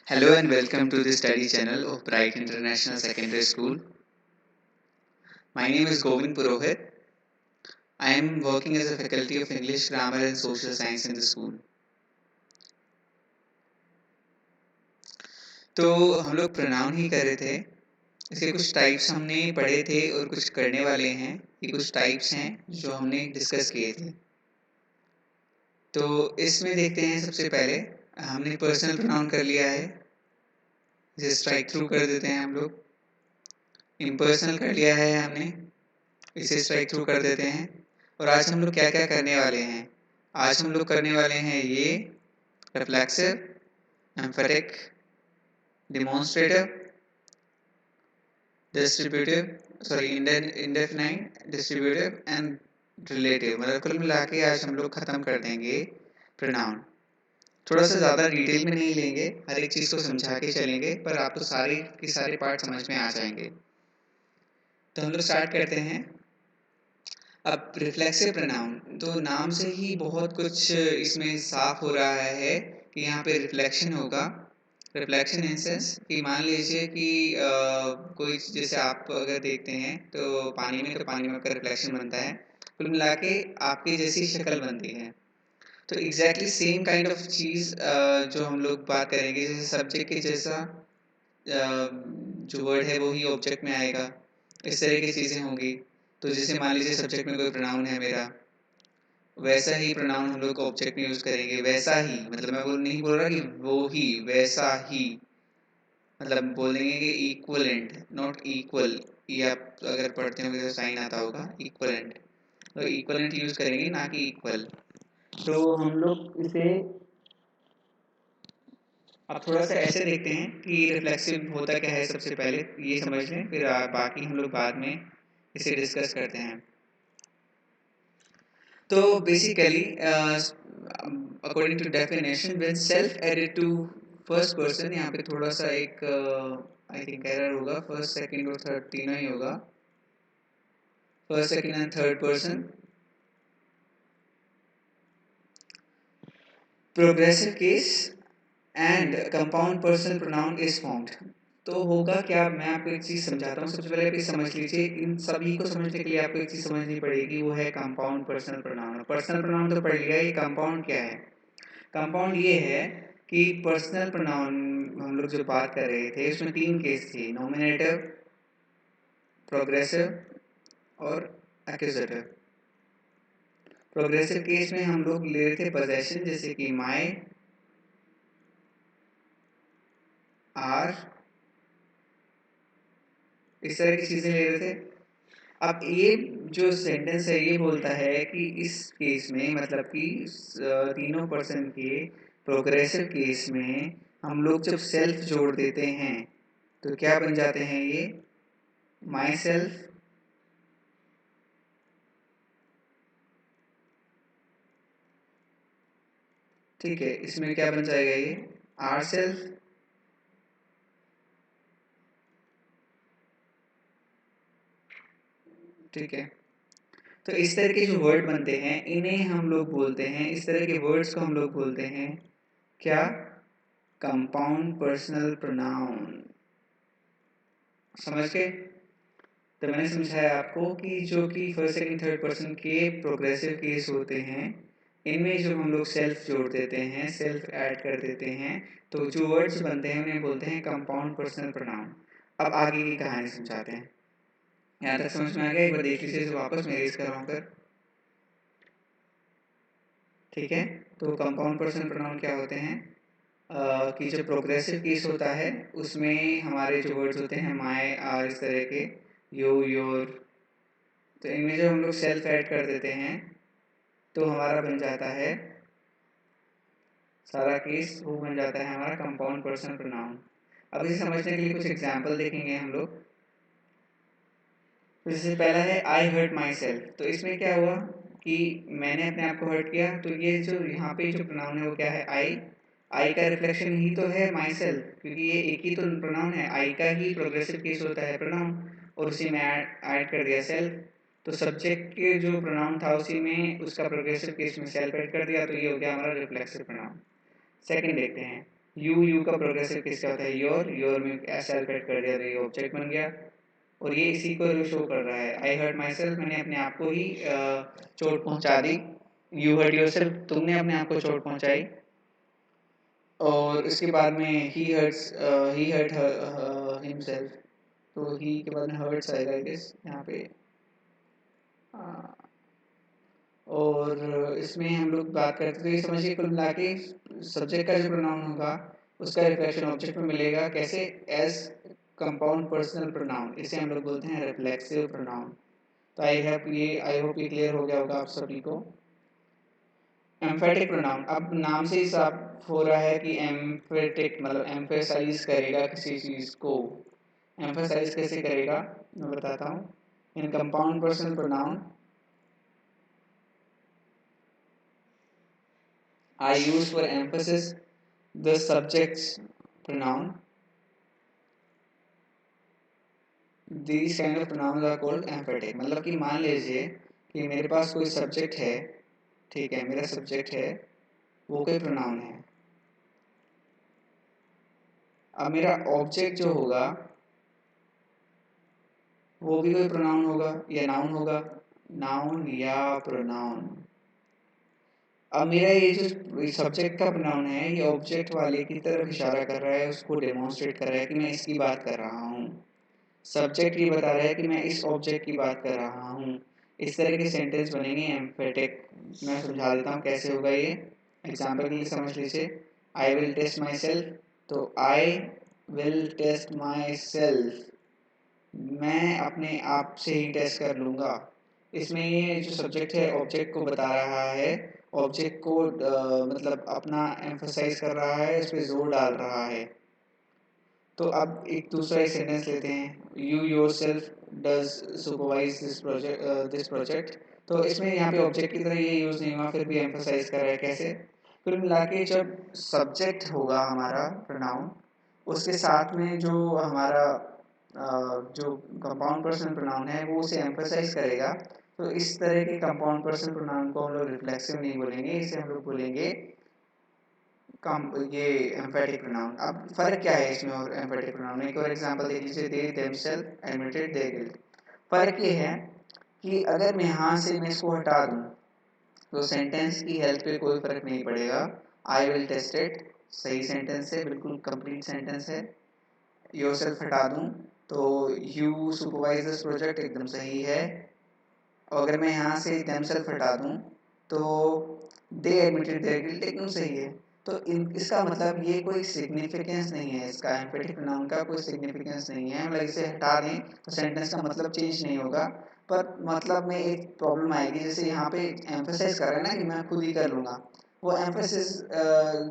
Hello and welcome to the study channel of Bright International Secondary School. My name is Govind Purohit. I am working as a faculty of English, Grammar and Social Science in the school. तो हम लोग pronoun ही कर रहे थे। इसके कुछ types हमने पढ़े थे और कुछ करने वाले हैं। ये कुछ टाइप्स हैं जो हमने डिस्कस किए थे। तो इसमें देखते हैं सबसे पहले हमने पर्सनल प्रोनाउन कर लिया है, इसे स्ट्राइक थ्रू कर देते हैं हम लोग। इम्पर्सनल कर लिया है हमने, इसे स्ट्राइक थ्रू कर देते हैं। और आज हम लोग क्या क्या करने वाले हैं? आज हम लोग करने वाले हैं ये reflexive, emphatic, demonstrative, indefinite, distributive and relative. मतलब कुल मिला के आज हम लोग खत्म कर देंगे प्रोनाउन। थोड़ा सा ज़्यादा डिटेल में नहीं लेंगे, हर एक चीज़ को समझा के चलेंगे, पर आपको सारे के सारे पार्ट समझ में आ जाएंगे। तो हम लोग स्टार्ट करते हैं। अब रिफ्लेक्सिव प्रोनाउन, तो नाम से ही बहुत कुछ इसमें साफ हो रहा है कि यहाँ पे रिफ्लेक्शन होगा। रिफ्लेक्शन इन सेंस कि मान लीजिए कि कोई, जैसे आप अगर देखते हैं तो पानी में आपका रिफ्लेक्शन बनता है, कुल मिला के आपकी जैसी शक्ल बनती है। तो एग्जैक्टली सेम काइंड ऑफ चीज़ जो हम लोग बात करेंगे, जैसे सब्जेक्ट के जैसा जो वर्ड है वो ही ऑब्जेक्ट में आएगा, इस तरह की चीज़ें होंगी। तो जैसे मान लीजिए सब्जेक्ट में कोई प्रोनाउन है मेरा, वैसा ही प्रोनाउन हम लोग ऑब्जेक्ट में यूज़ करेंगे। वैसा ही मतलब मैं नहीं बोल रहा कि वो ही, वैसा ही मतलब बोल देंगे कि इक्वलेंट, नॉट इक्वल। ये आप अगर पढ़ते होंगे तो साइन आता होगा इक्वलेंट, तो इक्वलेंट यूज़ करेंगे ना कि इक्वल। तो हम लोग इसे अब थोड़ा सा ऐसे देखते हैं कि रिफ्लेक्सिव होता क्या है। सबसे पहले ये समझ लें, फिर बाकी हम लोग बाद में इसे डिस्कस करते हैं। तो basically according to definition, when self added to first person, यहाँ पे थोड़ा सा एक आई थिंक एरर होगा, फर्स्ट सेकंड और थर्ड तीनों ही होगा, first second and third person. Progressive case and compound person pronoun is formed. तो होगा क्या, मैं आपको एक चीज़ समझाता हूँ। सबसे पहले आप समझ लीजिए, इन सभी को समझने के लिए आपको एक चीज़ समझनी पड़ेगी, वो है compound personal pronoun. Personal pronoun तो पढ़ लिया, ये कंपाउंड क्या है? कंपाउंड ये है कि पर्सनल प्रोनाउन हम लोग जो बात कर रहे थे उसमें तीन केस थे, नॉमिनेटिव, प्रोग्रेसिव और एक्यूजेटिव। प्रोग्रेसिव केस में हम लोग ले रहे थे पोजेशन, जैसे कि माय, आर, इस तरह की चीज़ें ले रहे थे। अब ये जो सेंटेंस है ये बोलता है कि इस केस में, मतलब कि तीनों पर्सन के प्रोग्रेसिव केस में हम लोग जब सेल्फ जोड़ देते हैं तो क्या बन जाते हैं ये? माई सेल्फ, ठीक है। इसमें क्या बन जाएगा ये? आर सेल्फ, ठीक है। तो इस तरह के जो वर्ड बनते हैं इन्हें हम लोग बोलते हैं, इस तरह के वर्ड्स को हम लोग बोलते हैं क्या? Compound personal pronoun. समझ गए? तो मैंने समझाया आपको कि जो कि फर्स्ट सेकंड थर्ड पर्सन के प्रोग्रेसिव केस होते हैं, इनमें जो हम लोग सेल्फ जोड़ देते हैं, सेल्फ ऐड कर देते हैं, तो जो वर्ड्स बनते हैं उन्हें बोलते हैं कंपाउंड पर्सनल प्रोनाउन। अब आगे की कहानी समझाते हैं। यहाँ तक समझ में आ गया? एक बार देख लीजिए इसे वापस, मैं रेज कर रहा हूँ कर, ठीक है। तो कंपाउंड पर्सनल प्रोनाउन क्या होते हैं? कि जो प्रोग्रेसिव केस होता है उसमें हमारे जो वर्ड्स होते हैं माय, आर, इस तरह के, यो, योर, तो इनमें जब हम लोग सेल्फ ऐड कर देते हैं तो हमारा बन जाता है, सारा केस वो बन जाता है हमारा कंपाउंड पर्सनल प्रोनाउन। अब इसे समझने के लिए कुछ एग्जांपल देखेंगे हम लोग। तो जैसे पहला है आई हर्ट माई सेल्फ, तो इसमें क्या हुआ कि मैंने अपने आप को हर्ट किया। तो ये जो यहाँ पे जो प्रोनाउन है वो क्या है? आई। आई का रिफ्लेक्शन ही तो है माई सेल्फ, क्योंकि ये एक ही तो प्रोनाउन है, आई का ही प्रोग्रेसिव केस होता है प्रोनाउन, और उसी में ऐड कर दिया सेल्फ। तो सब्जेक्ट के जो प्रोनाउन था उसी में उसका प्रोग्रेसिव केस में सेल्फ ऐड कर दिया, तो ये हो गया हमारा रिफ्लेक्सिव प्रोनाउन। सेकंड देखते हैं, यू का प्रोग्रेसिव किसका होता है, योर में सेल्फ ऐड कर दिया तो ये ऑब्जेक्ट बन गया और ये इसी को शो कर रहा है। आई हर्ट माई सेल्फ, मैंने अपने आप को ही चोट पहुंचा दी। यू हर्ट योर सेल्फ, तुमने अपने आप को चोट पहुंचाई। और इसके बाद में ही हर्ट हिमसेल्फ, तो ही के बाद में हर्ट्स आएगा आई गेस यहाँ पे। और इसमें हम लोग बात करते तो ये समझिए कुल मिला के सब्जेक्ट का जो प्रोनाउन होगा उसका रिफ्लेक्शन ऑब्जेक्ट में मिलेगा कैसे, एज कंपाउंड पर्सनल प्रोनाउन। इसे हम लोग बोलते हैं रिफ्लेक्सिव प्रोनाउन। तो आई होप ये क्लियर हो गया होगा आप सभी को। एम्फेटिक प्रोनाउन, अब नाम से ही साफ हो रहा है कि एम्फेटिक मतलब एम्फेसाइज करेगा किसी चीज को। एम्फेसाइज कैसे करेगा मैं बताता हूँ। इन compound personal pronoun I use for emphasis the subject's pronoun. These kind of pronouns are called emphatic। मतलब कि मान लीजिए कि मेरे पास कोई सब्जेक्ट है, ठीक है, मेरा सब्जेक्ट है, वो कोई प्रोनाउन है। अब मेरा ऑब्जेक्ट जो होगा वो भी कोई प्रोनाउन होगा या नाउन होगा, नाउन या प्रोनाउन। अब मेरा ये जो सब्जेक्ट का प्रोनाउन है ये ऑब्जेक्ट वाले की तरफ इशारा कर रहा है, उसको डेमोन्स्ट्रेट कर रहा है कि मैं इसकी बात कर रहा हूँ। सब्जेक्ट ये बता रहा है कि मैं इस ऑब्जेक्ट की बात कर रहा हूँ। इस तरह के सेंटेंस बनेंगे एम्फेटिक। मैं समझा देता हूँ कैसे होगा ये, एग्जाम्पल के लिए समझ लीजिए। I will test myself, तो I will test myself, मैं अपने आप से ही टेस्ट कर लूँगा। इसमें ये जो सब्जेक्ट है ऑब्जेक्ट को बता रहा है, ऑब्जेक्ट को मतलब अपना एम्फसाइज कर रहा है, इस पर जोर डाल रहा है। तो अब एक दूसरा ही सेंटेंस लेते हैं, you your self does supervise this project. तो इसमें यहाँ पे ऑब्जेक्ट की तरह ये यूज़ नहीं हुआ, फिर भी एम्फसाइज कर रहा है कैसे। कुल मिला के जब सब्जेक्ट होगा हमारा प्रोनाउन, उसके साथ में जो हमारा जो कंपाउंड पर्सन प्रोनाउन है वो उसे एम्फसाइज करेगा। तो इस तरह के कंपाउंड पर्सन प्रोनाउन को हम लोग रिफ्लेक्सिव नहीं बोलेंगे, इसे हम लोग बोलेंगे ये एम्फेटिक प्रोनाउन। अब फर्क क्या है इसमें और एम्फेटिक प्रोनाउन में, एक और एग्जांपल देख लीजिए, they themselves admitted their guilt. फर्क ये है कि अगर मैं यहाँ से मैं इसको हटा दूँ तो सेंटेंस की हेल्थ पे कोई फर्क नहीं पड़ेगा। आई विल टेस्ट इट सही सेंटेंस है, बिल्कुल कंप्लीट सेंटेंस है। योरसेल्फ हटा दूँ तो यू सुपरवाइज दिस प्रोजेक्ट एकदम सही है। और अगर मैं यहाँ से देमसेल्फ हटा दूँ तो दे एडमिटेड देयर गिल्ट एकदम सही है। तो इसका मतलब ये कोई सिग्निफिकेंस नहीं है, इसका एम्फेटिक प्रोनाउन का कोई सिग्निफिकेंस नहीं है। मतलब इसे हटा दें तो सेंटेंस का मतलब चेंज नहीं होगा, पर मतलब में एक प्रॉब्लम आएगी। जैसे यहाँ पे एम्फेसाइज कर रहा है ना कि मैं खुद ही कर लूँगा, वो एम्फेसिस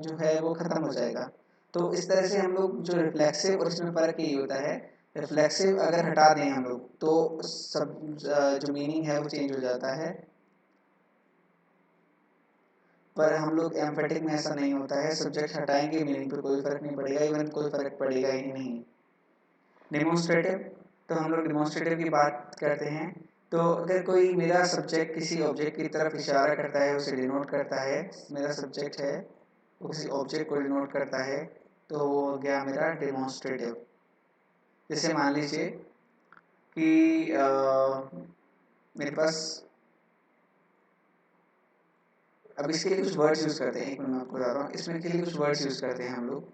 जो है वो ख़त्म हो जाएगा। तो इस तरह से हम लोग जो रिफ्लेक्सिव और इसमें फ़र्क यही होता है, रिफ्लेक्सिव अगर हटा दें हम लोग तो सब जो मीनिंग है वो चेंज हो जाता है, पर हम लोग एम्फेटिक में ऐसा नहीं होता है। सब्जेक्ट हटाएंगे मीनिंग पे कोई फर्क नहीं पड़ेगा, इवन कोई फर्क पड़ेगा ही नहीं। डेमोन्स्ट्रेटिव, तो हम लोग डेमोन्स्ट्रेटिव की बात करते हैं। तो अगर कोई मेरा सब्जेक्ट किसी ऑब्जेक्ट की तरफ इशारा करता है, उसे डिनोट करता है, मेरा सब्जेक्ट है वो किसी ऑब्जेक्ट को डिनोट करता है, तो वो हो गया मेरा डेमोन्स्ट्रेटिव। जैसे मान लीजिए कि मेरे पास, अब इसके लिए कुछ वर्ड्स यूज़ करते हैं, एक मिनट मैं आपको बता रहा हूँ। इसमें के लिए कुछ वर्ड्स यूज़ करते हैं हम लोग,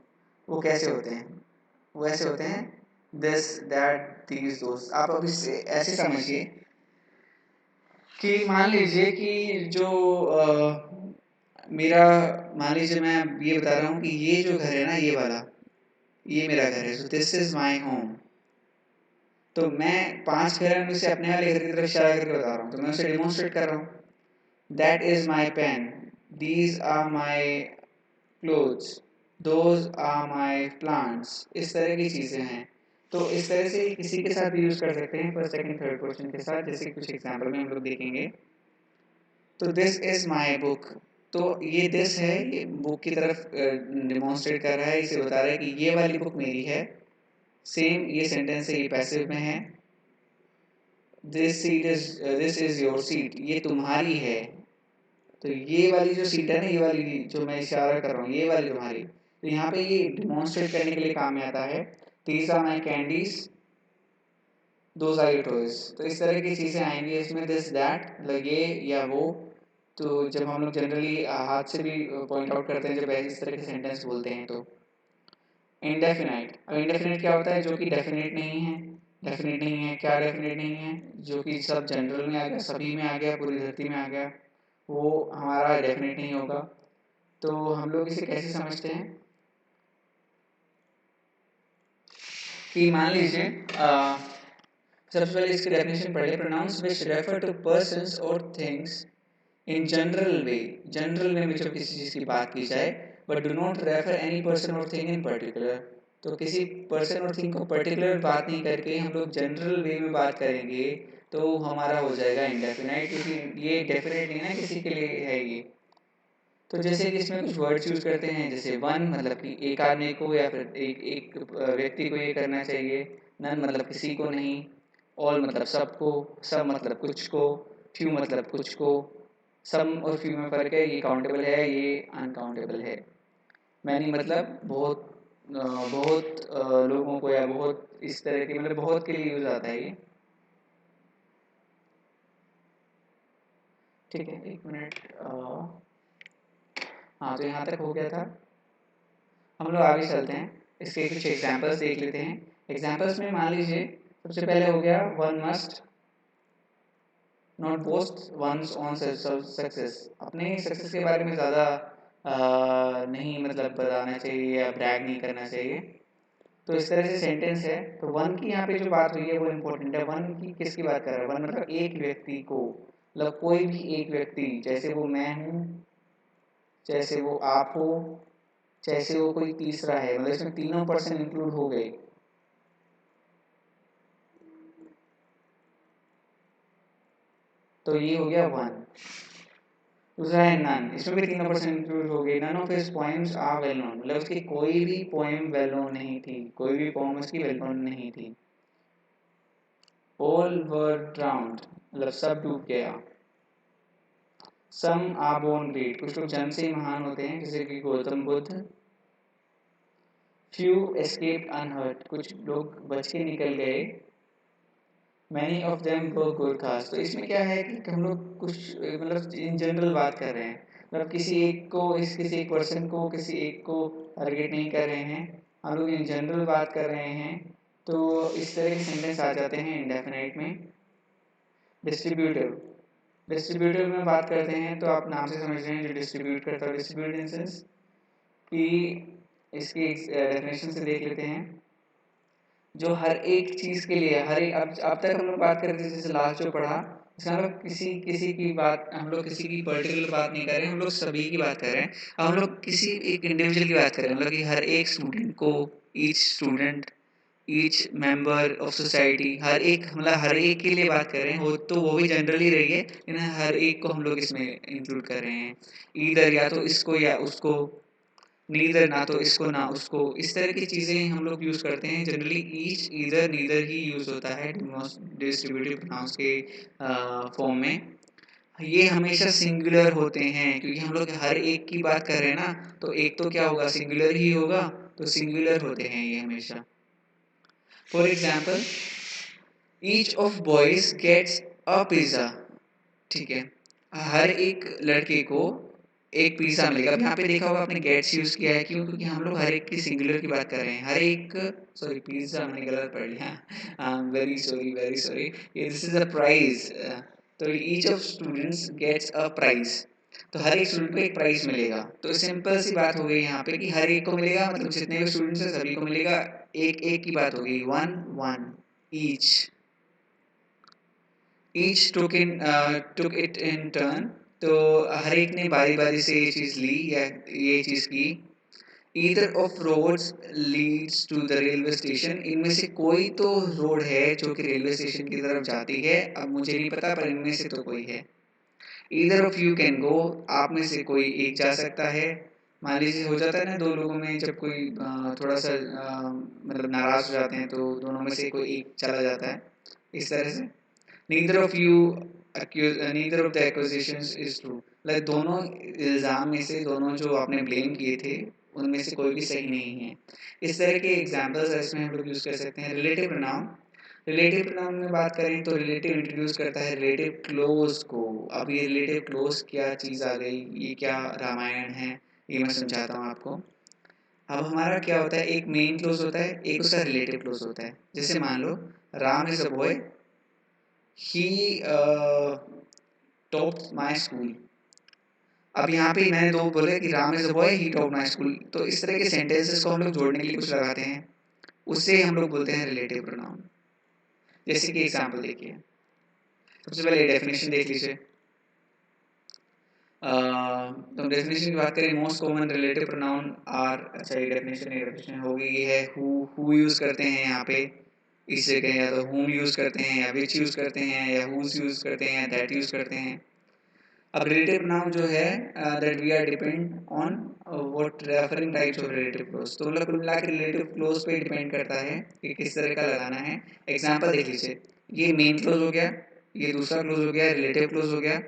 वो कैसे होते हैं, वो ऐसे होते हैं दिस दैट दीज दोस्त। आप अब इससे ऐसे समझिए कि मान लीजिए कि जो मेरा, मान लीजिए मैं ये बता रहा हूँ कि ये जो घर है ना, ये वाला, ये मेरा घर है, so this is my home. तो मैं 5 घर हैं उनमें से अपने वाले घर की तरफ इशारा करके बता रहा हूँ, तो मैं उसे डेमोन्स्ट्रेट कर रहा हूँ। That is my pen, these are my clothes, those are my plants. इस तरह की चीज़ें हैं। तो इस तरह से किसी के साथ भी यूज़ कर सकते हैं, फर्स्ट सेकंड थर्ड पर्सन के साथ, जैसे कुछ एग्जाम्पल में हम लोग देखेंगे। तो दिस इज माई बुक, तो ये दिस है, ये बुक की तरफ डिमॉन्स्ट्रेट कर रहा है, इसे बता रहा है कि ये वाली बुक मेरी है। सेम ये सेंटेंस है, ये पैसिव में है। दिस इज योर सीट, ये तुम्हारी है। तो ये वाली जो सीट है ना, ये वाली जो मैं इशारा कर रहा हूँ, ये वाली तुम्हारी, तो यहाँ पे ये डिमॉन्स्ट्रेट करने के लिए काम में आता है। these are my candies, those are your toys। तो इस तरह की चीज़ें आएंगी इसमें, दिस दैट, मतलब ये या वो। तो जब हम लोग जनरली हाथ से भी पॉइंट आउट करते हैं जब इस तरह के सेंटेंस बोलते हैं। तो इंडेफिनाइट, अब इंडेफिनाइट क्या होता है? जो कि डेफिनेट नहीं है। डेफिनेट नहीं है, क्या डेफिनेट नहीं है? जो कि सब जनरल में आ गया, सभी में आ गया, पूरी धरती में आ गया, वो हमारा डेफिनेट नहीं होगा। तो हम लोग इसे कैसे समझते हैं कि मान लीजिए सबसे पहले इसकी डेफिनेशन पढ़े, pronounce which refer to persons और things in general way. General वे में जब किसी चीज़ की बात की जाए, but do not refer any person और थिंग इन पर्टिकुलर। तो किसी पर्सन और थिंग को पर्टिकुलर बात नहीं करके हम लोग जनरल वे में बात करेंगे तो हमारा हो जाएगा इंडेफिनाइट, क्योंकि ये डेफिनेट नहीं ना किसी के लिए है ये। तो जैसे कि इसमें कुछ वर्ड्स यूज करते हैं, जैसे वन मतलब कि एक आदमी को या फिर एक एक व्यक्ति को ये करना चाहिए, नन मतलब किसी को नहीं, ऑल मतलब सबको, सब मतलब कुछ को, फ्यू मतलब कुछ को। सम और फ्यू में फर्क है, ये काउंटेबल है, ये अनकाउंटेबल है। मैनी मतलब बहुत, बहुत लोगों को या बहुत इस तरह के, मतलब बहुत के लिए यूज आता है ये। ठीक है, एक मिनट। हाँ, तो यहाँ तक हो गया था। हम लोग आगे चलते हैं, इसके कुछ एग्जांपल्स देख लेते हैं। एग्जांपल्स में मान लीजिए सबसे पहले हो गया, one must not boast once on success. अपने सक्सेस के बारे में ज़्यादा नहीं मतलब बताना चाहिए या ब्रैग नहीं करना चाहिए। तो इस तरह से सेंटेंस है। तो वन की यहाँ पे जो बात हुई है वो इम्पोर्टेंट है। वन की किसकी बात कर रहा है? वन मतलब एक व्यक्ति को, मतलब कोई भी एक व्यक्ति, जैसे वो मैं हूँ, जैसे वो आप हो, जैसे वो कोई तीसरा है, मतलब इसमें तीनों पर्सन इंक्लूड हो गए। तो ये हो गया वन। दूसरा है नन, इसमें भी तीनों पर्सन इंक्लूड हो गए। None of his poems are well known, मतलब उसकी कोई भी पोएम वेल नोन नहीं थी, कोई भी पोएम उसकी वेल नोन नहीं थी। ऑल वर ड्राउन्ड, मतलब सब डूब गया। सम आर बोर्न ग्रेट, कुछ लोग जन्म से ही महान होते हैं, जैसे कि Gautam Buddha. Few escaped unhurt, कुछ लोग बच के निकल गए। Many of them were Gorkhas, तो इसमें क्या है कि हम लोग कुछ मतलब इन जनरल बात कर रहे हैं, मतलब किसी एक को, किसी एक पर्सन को, किसी एक को टारगेट नहीं कर रहे हैं, हम लोग इन जनरल बात कर रहे हैं। तो इस तरह के सेंटेंस आ जाते हैं इंडेफिनाइट में। डिस्ट्रीब्यूटिव, डिस्ट्रीब्यूटिव में बात करते हैं तो आप नाम से समझ रहे हैं जो डिस्ट्रीब्यूट करता है। डिस्ट्रीब्यूट इन सेंस कि इसकी डेफिनेशन से देख लेते हैं, जो हर एक चीज़ के लिए, हर एक, अब तक हम लोग बात कर रहे थे, जैसे लास्ट जो पढ़ा, इसमें हम लोग किसी किसी की बात, हम लोग किसी की पर्टिकुलर बात नहीं कर रहे हैं, हम लोग सभी की बात कर रहे हैं। अब हम लोग किसी एक इंडिविजुअल की बात कर रहे हैं, मतलब कि हर एक स्टूडेंट को, each student, each member of society, हर एक, मतलब हर एक के लिए बात कर रहे हैं। वो तो वो भी जनरली रही है, लेकिन हर एक को हम लोग इसमें इंक्लूड कर रहे हैं। ईदर या तो इसको या उसको, नीदर ना तो इसको ना उसको, इस तरह की चीज़ें हम लोग यूज़ करते हैं। जनरली ईच, ईदर, नीदर ही यूज़ होता है डिस्ट्रीब्यूटिव प्रोनाउंस के फॉर्म में। ये हमेशा सिंगुलर होते हैं, क्योंकि हम लोग हर एक की बात कर रहे हैं ना, तो एक तो क्या होगा, सिंगुलर ही होगा, तो सिंगुलर होते हैं ये हमेशा। For example, each of boys gets a pizza, ठीक है, हर एक लड़के को एक पिज़्ज़ा मिलेगा। अब यहाँ पे देखा होगा आपने गेट्स यूज़ किया है, क्यों? क्योंकि हम लोग हर एक की सिंगुलर की बात कर रहे हैं। हर एक, सॉरी पिज़्ज़ा मैंने गलत पढ़ लिया, वेरी सॉरी, वेरी सॉरी। ये दिस इज अ प्राइज। तो each of students gets a prize, तो हर एक स्टूडेंट को एक प्राइज मिलेगा। तो सिंपल सी बात हो गई यहाँ पे कि हर एक को मिलेगा, मतलब जितने भी स्टूडेंट्स हैं सभी को मिलेगा। एक एक की बात होगी, one one, each. Each took it in turn, तो हर एक ने बारी बारी से ये चीज़ ली या ये चीज़ की। Either of roads leads to the railway station, इनमें से कोई तो रोड है जो कि रेलवे स्टेशन की तरफ जाती है। अब मुझे नहीं पता, पर इनमें से तो कोई है। Either of you can go, आप में से कोई एक जा सकता है। मान लीजिए हो जाता है ना दो लोगों में, जब कोई थोड़ा सा मतलब नाराज हो जाते हैं, तो दोनों में से कोई एक चला जाता है, इस तरह से। neither of you neither of the accusations is true, like दोनों इल्जाम में से, दोनों जो आपने ब्लेम किए थे, उनमें से कोई भी सही नहीं है। इस तरह के एग्जाम्पल्स इसमें हम लोग यूज़ कर सकते हैं। रिलेटिव प्रोनाउन, रिलेटिव प्रोनाउन में बात करें तो रिलेटिव इंट्रोड्यूस करता है रिलेटिव क्लोज को। अब ये रिलेटिव क्लोज क्या चीज़ आ गई, ये क्या रामायण है, ये मैं समझाता हूँ आपको। अब हमारा क्या होता है, एक मेन क्लोज होता है, एक उसका रिलेटिव क्लोज होता है। जैसे मान लो Ram is a boy, he topped my school. अब यहाँ पे मैंने दो बोले कि Ram is a boy, he topped my school, तो इस तरह के सेंटेंसेस को हम लोग जोड़ने के लिए कुछ लगाते हैं, उससे हम लोग बोलते हैं रिलेटिव प्रोनाउन। जैसे कि एग्जांपल देखिए, सबसे पहले डेफिनेशन देख लीजिए। तो डेफिनेशन की बात करें, most common relative pronoun are, अच्छा ये डेफिनेशन होगी, ये है हु यूज करते हैं यहाँ पे इस जगह, या तो whom यूज करते हैं, या which यूज करते हैं, या whose यूज करते हैं, या that यूज करते हैं। अब रिलेटिव प्रोनाउन जो है that we are depend on what referring types of relative clause, तो मतलब कुल मिला के रिलेटिव क्लोज पे डिपेंड करता है कि किस तरह का लगाना है। एग्जांपल देख लीजिए, ये मेन क्लोज हो गया, ये दूसरा क्लोज हो गया, रिलेटिव क्लोज हो गया,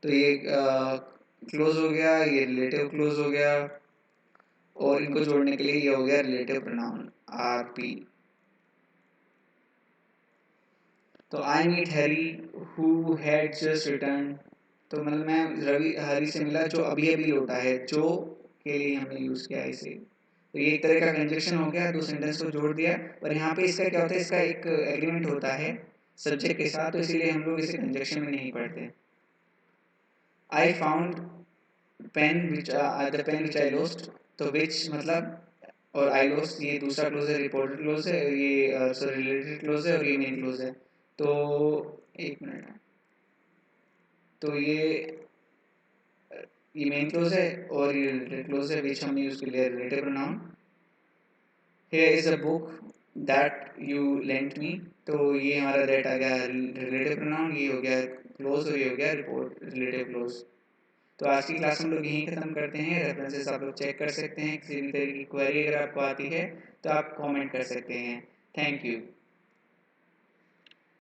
तो ये क्लोज हो गया, ये रिलेटिव क्लोज हो गया, और इनको जोड़ने के लिए ये हो गया रिलेटिव प्रोनाउन आर पी। तो I meet Harry who had just return, तो मतलब मैं रवि हरी से मिला जो अभी अभी लौटा है, जो के लिए हमने यूज किया इसे। तो ये एक तरह का कंजक्शन हो गया, दो सेंटेंस को जोड़ दिया। और यहाँ पे इसका क्या होता है, इसका एक एग्रीमेंट होता है सब्जेक्ट के साथ, तो इसीलिए हम लोग इसे कंजक्शन में नहीं पढ़ते। I found pen which the pen which I lost, तो विच मतलब और आई लॉस्ट ये दूसरा क्लोज है, रिपोर्टेड क्लोज है, ये सॉरी रिलेटेड क्लोज है, और ये मेन क्लोज है। तो एक मिनट, तो ये मेन क्लोज है और ये रिलेटेड क्लोज है, विच हमने यूज कर लिया relative pronoun. Here is a book that you lent me, तो ये हमारा दैट आ गया रिलेटिव प्रोनाउन, ये हो गया क्लोज और ये हो गया रिपोर्ट रिलेटिव क्लोज। तो आज की क्लास हम लोग यहीं खत्म करते हैं। रेफरेंसेस आप लोग चेक कर सकते हैं, किसी भी तरह की क्वेरी अगर आपको आती है तो आप कमेंट कर सकते हैं। Thank you.